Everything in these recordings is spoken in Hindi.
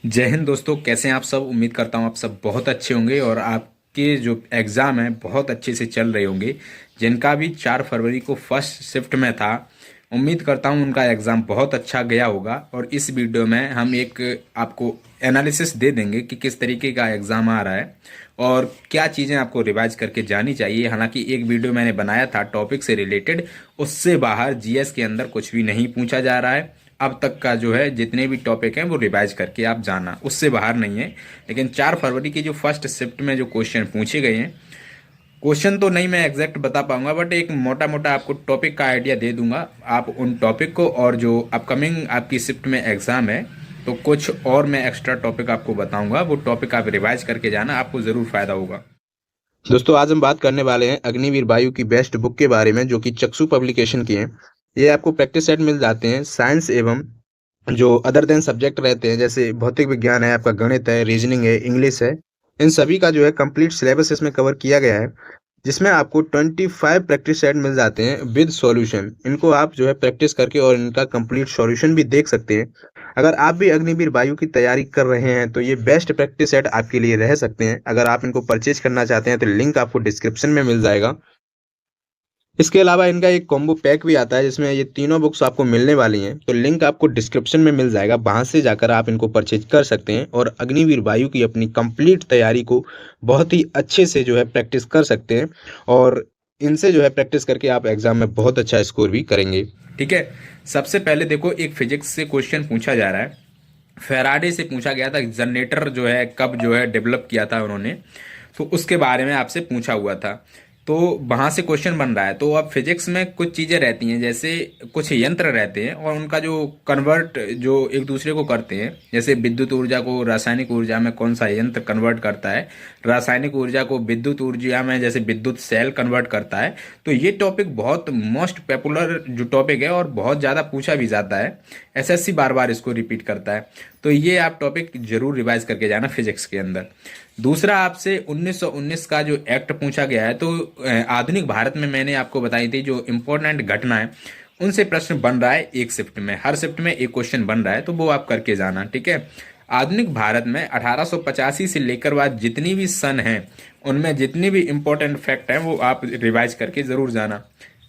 जय हिंद दोस्तों, कैसे हैं आप सब। उम्मीद करता हूं आप सब बहुत अच्छे होंगे और आपके जो एग्ज़ाम हैं बहुत अच्छे से चल रहे होंगे। जिनका भी 4 फरवरी को फर्स्ट शिफ्ट में था, उम्मीद करता हूं उनका एग्ज़ाम बहुत अच्छा गया होगा। और इस वीडियो में हम एक आपको एनालिसिस दे देंगे कि किस तरीके का एग्ज़ाम आ रहा है और क्या चीज़ें आपको रिवाइज करके जानी चाहिए। हालांकि एक वीडियो मैंने बनाया था टॉपिक से रिलेटेड, उससे बाहर जीएस के अंदर कुछ भी नहीं पूछा जा रहा है। अब तक का जो है जितने भी टॉपिक हैं वो रिवाइज करके आप जाना, उससे बाहर नहीं है। लेकिन 4 फरवरी की जो फर्स्ट शिफ्ट में जो क्वेश्चन पूछे गए हैं, क्वेश्चन तो नहीं मैं एग्जैक्ट बता पाऊंगा, बट एक मोटा मोटा आपको टॉपिक का आइडिया दे दूंगा। आप उन टॉपिक को, और जो अपकमिंग आपकी शिफ्ट में एग्जाम है तो कुछ और मैं एक्स्ट्रा टॉपिक आपको बताऊंगा, वो टॉपिक आप रिवाइज करके जाना, आपको ज़रूर फायदा होगा। दोस्तों, आज हम बात करने वाले हैं अग्निवीर वायु की बेस्ट बुक के बारे में, जो कि चक्षु पब्लिकेशन की है। ये आपको प्रैक्टिस सेट मिल जाते हैं साइंस एवं जो अदर देन सब्जेक्ट रहते हैं, जैसे भौतिक विज्ञान है, आपका गणित है, रीजनिंग है, इंग्लिश है। इन सभी का जो है कंप्लीट सिलेबस इसमें कवर किया गया है, जिसमें आपको 25 प्रैक्टिस सेट मिल जाते हैं विद सॉल्यूशन। इनको आप जो है प्रैक्टिस करके और इनका कंप्लीट सॉल्यूशन भी देख सकते हैं। अगर आप भी अग्निवीर वायु की तैयारी कर रहे हैं तो ये बेस्ट प्रैक्टिस सेट आपके लिए रह सकते हैं। अगर आप इनको परचेज करना चाहते हैं तो लिंक आपको डिस्क्रिप्शन में मिल जाएगा। इसके अलावा इनका एक कॉम्बो पैक भी आता है, जिसमें ये तीनों बुक्स आपको मिलने वाली हैं, तो लिंक आपको डिस्क्रिप्शन में मिल जाएगा, वहां से जाकर आप इनको परचेज कर सकते हैं और अग्निवीर वायु की अपनी कंप्लीट तैयारी को बहुत ही अच्छे से जो है प्रैक्टिस कर सकते हैं। और इनसे जो है प्रैक्टिस करके आप एग्जाम में बहुत अच्छा स्कोर भी करेंगे। ठीक है, सबसे पहले देखो, एक फिजिक्स से क्वेश्चन पूछा जा रहा है। फेराडे से पूछा गया था जनरेटर जो है कब जो है डेवलप किया था उन्होंने, तो उसके बारे में आपसे पूछा हुआ था। तो वहां से क्वेश्चन बन रहा है। तो अब फिजिक्स में कुछ चीजें रहती हैं, जैसे कुछ यंत्र रहते हैं और उनका जो कन्वर्ट जो एक दूसरे को करते हैं, जैसे विद्युत ऊर्जा को रासायनिक ऊर्जा में कौन सा यंत्र कन्वर्ट करता है, रासायनिक ऊर्जा को विद्युत ऊर्जा में जैसे विद्युत सेल कन्वर्ट करता है। तो ये टॉपिक बहुत मोस्ट पॉपुलर जो टॉपिक है और बहुत ज़्यादा पूछा भी जाता है। एसएससी बार बार इसको रिपीट करता है। तो ये आप टॉपिक जरूर रिवाइज करके जाना फिजिक्स के अंदर। दूसरा, आपसे 1919 का जो एक्ट पूछा गया है, तो आधुनिक भारत में मैंने आपको बताई थी जो इम्पोर्टेंट घटना है, उनसे प्रश्न बन रहा है एक शिफ्ट में, हर शिफ्ट में एक क्वेश्चन बन रहा है, तो वो आप करके जाना। ठीक है, आधुनिक भारत में 1885 से लेकर बाद जितनी भी सन हैं, उनमें जितनी भी इम्पोर्टेंट फैक्ट हैं वो आप रिवाइज करके जरूर जाना।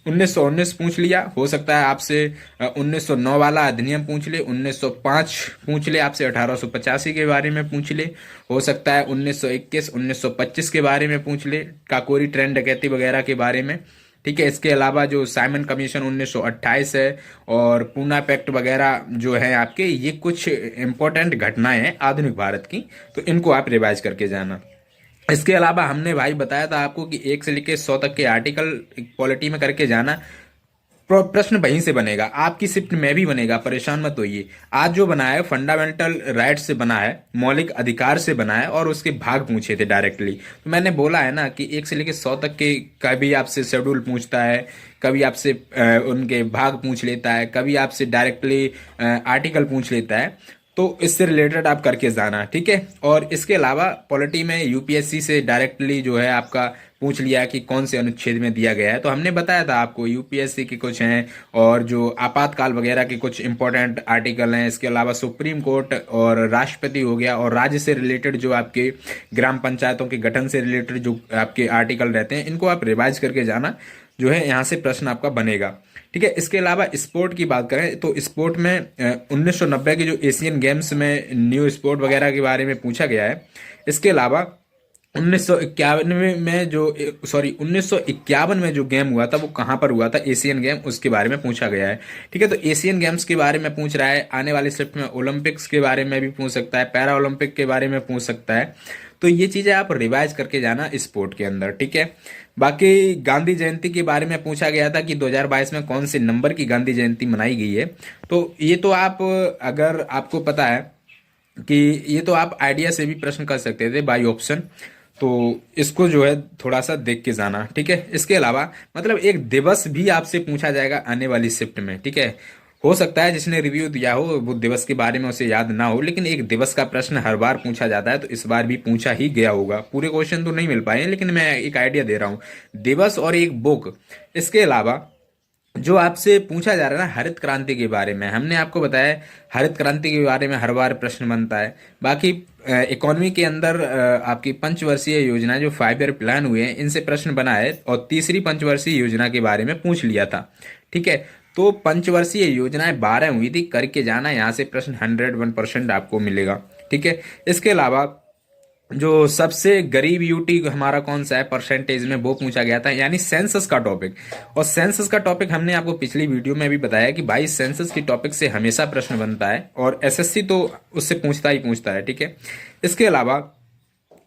1919 पूछ लिया, हो सकता है आपसे 1909 वाला अधिनियम पूछ ले, 1905 पूछ ले, आपसे 1885 के बारे में पूछ ले, हो सकता है 1921 1925 के बारे में पूछ ले, काकोरी ट्रेन डकैती वगैरह के बारे में। ठीक है, इसके अलावा जो साइमन कमीशन 1928 है और पूना पैक्ट वगैरह जो है आपके, ये कुछ इंपॉर्टेंट घटनाएं हैं आधुनिक भारत की, तो इनको आप रिवाइज करके जाना। इसके अलावा हमने भाई बताया था आपको कि 1 से लेकर 100 तक के आर्टिकल पॉलिटी में करके जाना। प्रश्न वहीं से बनेगा, आपकी शिफ्ट में भी बनेगा, परेशान मत होइए। आज जो बना है फंडामेंटल राइट से बना है, मौलिक अधिकार से बना है, और उसके भाग पूछे थे डायरेक्टली। तो मैंने बोला है ना कि 1 से लेकर 100 तक के कभी आपसे शेड्यूल पूछता है, कभी आपसे उनके भाग पूछ लेता है, कभी आपसे डायरेक्टली आर्टिकल पूछ लेता है। तो इससे रिलेटेड आप करके जाना। ठीक है, और इसके अलावा पॉलिटी में यूपीएससी से डायरेक्टली जो है आपका पूछ लिया कि कौन से अनुच्छेद में दिया गया है, तो हमने बताया था आपको यूपीएससी के कुछ हैं और जो आपातकाल वगैरह के कुछ इंपॉर्टेंट आर्टिकल हैं। इसके अलावा सुप्रीम कोर्ट और राष्ट्रपति हो गया, और राज्य से रिलेटेड जो आपके ग्राम पंचायतों के गठन से रिलेटेड जो आपके आर्टिकल रहते हैं, इनको आप रिवाइज करके जाना, जो है यहाँ से प्रश्न आपका बनेगा। ठीक है, इसके अलावा स्पोर्ट की बात करें तो स्पोर्ट में 1990 के जो एशियन गेम्स में न्यू स्पोर्ट वगैरह के बारे में पूछा गया है। इसके अलावा 1951 में जो 1951 में जो गेम हुआ था वो कहाँ पर हुआ था, एशियन गेम, उसके बारे में पूछा गया है। ठीक है, तो एशियन गेम्स के बारे में पूछ रहा है। आने वाले शिफ्ट में ओलंपिक्स के बारे में भी पूछ सकता है, पैरा ओलंपिक के बारे में पूछ सकता है। तो ये चीजें आप रिवाइज करके जाना स्पोर्ट के अंदर। ठीक है, बाकी गांधी जयंती के बारे में पूछा गया था कि 2022 में कौन से नंबर की गांधी जयंती मनाई गई है। तो ये तो आप, अगर आपको पता है कि ये तो आप आइडिया से भी प्रश्न कर सकते थे बाई ऑप्शन, तो इसको जो है थोड़ा सा देख के जाना। ठीक है, इसके अलावा मतलब एक दिवस भी आपसे पूछा जाएगा आने वाली शिफ्ट में। ठीक है, हो सकता है जिसने रिव्यू दिया हो वो दिवस के बारे में उसे याद ना हो, लेकिन एक दिवस का प्रश्न हर बार पूछा जाता है, तो इस बार भी पूछा ही गया होगा। पूरे क्वेश्चन तो नहीं मिल पाए, लेकिन मैं एक आइडिया दे रहा हूँ, दिवस और एक बुक। इसके अलावा जो आपसे पूछा जा रहा है ना हरित क्रांति के बारे में, हमने आपको बताया है, हरित क्रांति के बारे में हर बार प्रश्न बनता है। बाकी इकोनॉमी के अंदर आपकी पंचवर्षीय योजना जो 5 ईयर प्लान हुए हैं इनसे प्रश्न बना है, और तीसरी पंचवर्षीय योजना के बारे में पूछ लिया था। ठीक है, तो पंचवर्षीय योजनाएं 12 हुई थी, करके जाना, यहाँ से प्रश्न 101% आपको मिलेगा। ठीक है, इसके अलावा जो सबसे गरीब यूटी हमारा कौन सा है परसेंटेज में, वो पूछा गया था, यानी सेंसस का टॉपिक। और सेंसस का टॉपिक हमने आपको पिछली वीडियो में भी बताया कि भाई सेंसस की टॉपिक से हमेशा प्रश्न बनता है, और एसएससी तो उससे पूछता ही पूछता है। ठीक है, इसके अलावा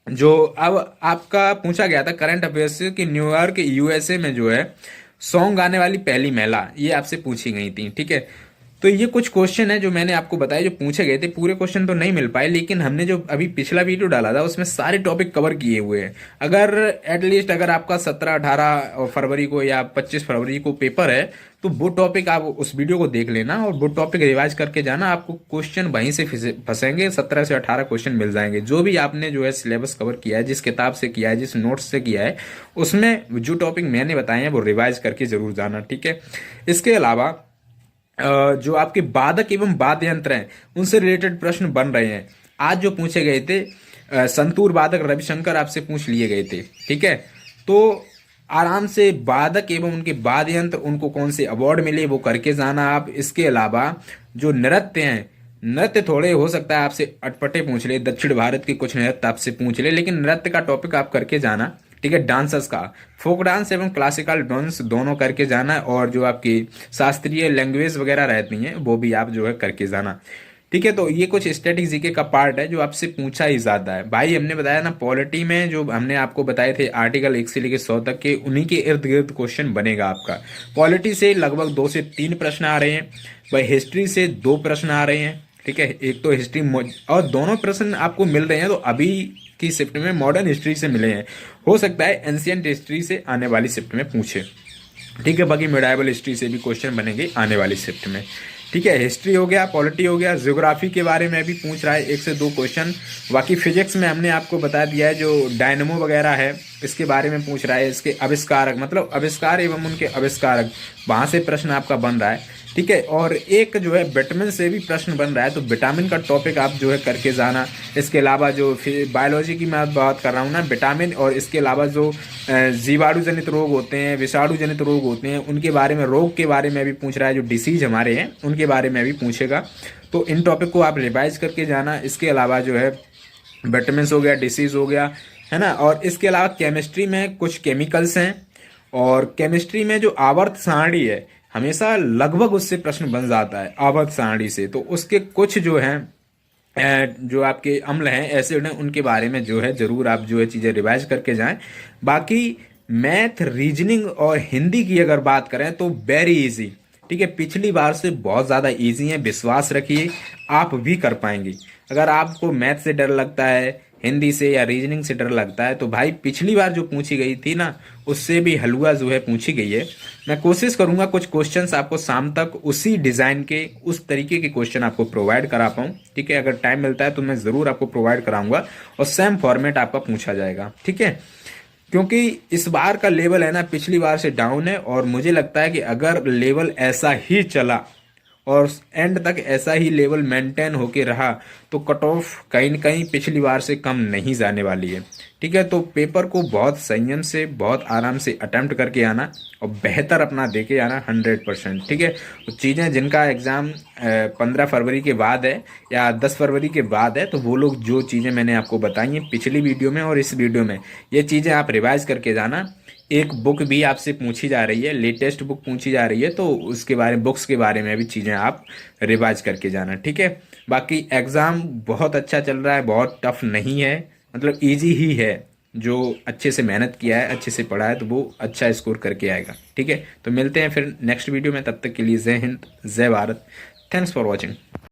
जो अब आपका पूछा गया था करंट अफेयर्स कि न्यूयॉर्क यूएसए में जो है सॉन्ग गाने वाली पहली महिला, ये आपसे पूछी गई थी। ठीक है, तो ये कुछ क्वेश्चन है जो मैंने आपको बताया जो पूछे गए थे, पूरे क्वेश्चन तो नहीं मिल पाए, लेकिन हमने जो अभी पिछला वीडियो डाला था उसमें सारे टॉपिक कवर किए हुए हैं। अगर एटलीस्ट अगर आपका 17-18 फरवरी को या 25 फरवरी को पेपर है, तो वो टॉपिक आप उस वीडियो को देख लेना और वो टॉपिक रिवाइज करके जाना, आपको क्वेश्चन वहीं से फंसेंगे, 17 से 18 क्वेश्चन मिल जाएंगे। जो भी आपने जो है सिलेबस कवर किया है, जिस किताब से किया है, जिस नोट्स से किया है, उसमें जो टॉपिक मैंने बताए हैं वो रिवाइज करके जरूर जाना। ठीक है, इसके अलावा जो आपके वादक एवं वाद्य यंत्र हैं उनसे रिलेटेड प्रश्न बन रहे हैं। आज जो पूछे गए थे संतूर वादक रविशंकर आपसे पूछ लिए गए थे। ठीक है, तो आराम से वादक एवं उनके वाद्य यंत्र, उनको कौन से अवार्ड मिले वो करके जाना आप। इसके अलावा जो नृत्य हैं, नृत्य थोड़े हो सकता है आपसे अटपटे पूछ ले, दक्षिण भारत के कुछ नृत्य आपसे पूछ ले, लेकिन नृत्य का टॉपिक आप करके जाना। ठीक है, डांसर्स का फोक डांस एवं क्लासिकल डांस दोनों करके जाना है, और जो आपकी शास्त्रीय लैंग्वेज वगैरह रहती हैं वो भी आप जो है करके जाना। ठीक है, तो ये कुछ स्टैटिक जीके का पार्ट है जो आपसे पूछा ही ज्यादा है। भाई हमने बताया ना पॉलिटी में जो हमने आपको बताए थे आर्टिकल 1 से लेकर 100 तक के, उन्हीं के इर्द गिर्द क्वेश्चन बनेगा आपका। पॉलिटी से लगभग 2 से 3 प्रश्न आ रहे हैं भाई, हिस्ट्री से 2 प्रश्न आ रहे हैं। ठीक है, एक तो हिस्ट्री, और दोनों प्रश्न आपको मिल रहे हैं तो अभी की शिफ्ट में मॉडर्न हिस्ट्री से मिले हैं, हो सकता है एंशियंट हिस्ट्री से आने वाली शिफ्ट में पूछे। ठीक है, बाकी मिडाइवल हिस्ट्री से भी क्वेश्चन बनेंगे आने वाली शिफ्ट में। ठीक है, हिस्ट्री हो गया, पॉलिटी हो गया, ज्योग्राफी के बारे में भी पूछ रहा है 1 से 2 क्वेश्चन। बाकी फिजिक्स में हमने आपको बता दिया है, जो डायनमो वगैरह है इसके बारे में पूछ रहा है, इसके आविष्कारक, मतलब आविष्कार एवं उनके आविष्कारक, वहां से प्रश्न आपका बन रहा है। ठीक है, और एक जो है विटामिन से भी प्रश्न बन रहा है, तो विटामिन का टॉपिक आप जो है करके जाना। इसके अलावा जो बायोलॉजी की मैं बात कर रहा हूँ ना, विटामिन, और इसके अलावा जो जीवाणु जनित रोग होते हैं, विषाणु जनित रोग होते हैं, उनके बारे में, रोग के बारे में भी पूछ रहा है, जो डिसीज हमारे हैं उनके बारे में भी पूछेगा। तो इन टॉपिक को आप रिवाइज करके जाना। इसके अलावा जो है विटामिन हो गया, डिसीज हो गया, है ना। और इसके अलावा केमिस्ट्री में कुछ केमिकल्स हैं, और केमिस्ट्री में जो आवर्त सारणी है हमेशा लगभग उससे प्रश्न बन जाता है आवर्त सारणी से, तो उसके कुछ जो हैं जो आपके अम्ल हैं, एसिड हैं, उनके बारे में जो है जरूर आप जो है चीजें रिवाइज करके जाएं। बाकी मैथ, रीजनिंग और हिंदी की अगर बात करें तो वेरी इजी। ठीक है, पिछली बार से बहुत ज्यादा इजी है, विश्वास रखिए आप भी कर पाएंगे। अगर आपको मैथ से डर लगता है, हिंदी से या रीजनिंग से डर लगता है, तो भाई पिछली बार जो पूछी गई थी ना उससे भी हलवा जो है पूछी गई है। मैं कोशिश करूंगा कुछ क्वेश्चंस आपको शाम तक उसी डिजाइन के, उस तरीके के क्वेश्चन आपको प्रोवाइड करा पाऊं। ठीक है, अगर टाइम मिलता है तो मैं जरूर आपको प्रोवाइड कराऊंगा, और सेम फॉर्मेट आपका पूछा जाएगा। ठीक है, क्योंकि इस बार का लेवल है ना पिछली बार से डाउन है, और मुझे लगता है कि अगर लेवल ऐसा ही चला और एंड तक ऐसा ही लेवल मेंटेन होके रहा, तो कट ऑफ कहीं न कहीं पिछली बार से कम नहीं जाने वाली है। ठीक है, तो पेपर को बहुत संयम से, बहुत आराम से अटेम्प्ट करके आना, और बेहतर अपना देके आना 100%। ठीक है, तो चीज़ें जिनका एग्ज़ाम 15 फरवरी के बाद है या 10 फरवरी के बाद है, तो वो लोग जो चीज़ें मैंने आपको बताई हैं पिछली वीडियो में और इस वीडियो में, ये चीज़ें आप रिवाइज करके जाना। एक बुक भी आपसे पूछी जा रही है, लेटेस्ट बुक पूछी जा रही है, तो उसके बारे में, बुक्स के बारे में भी चीज़ें आप रिवाइज करके जाना। ठीक है, बाकी एग्ज़ाम बहुत अच्छा चल रहा है, बहुत टफ नहीं है, मतलब इजी ही है। जो अच्छे से मेहनत किया है, अच्छे से पढ़ा है, तो वो अच्छा स्कोर करके आएगा। ठीक है, तो मिलते हैं फिर नेक्स्ट वीडियो में, तब तक के लिए जय हिंद, जय भारत, थैंक्स फॉर वॉचिंग।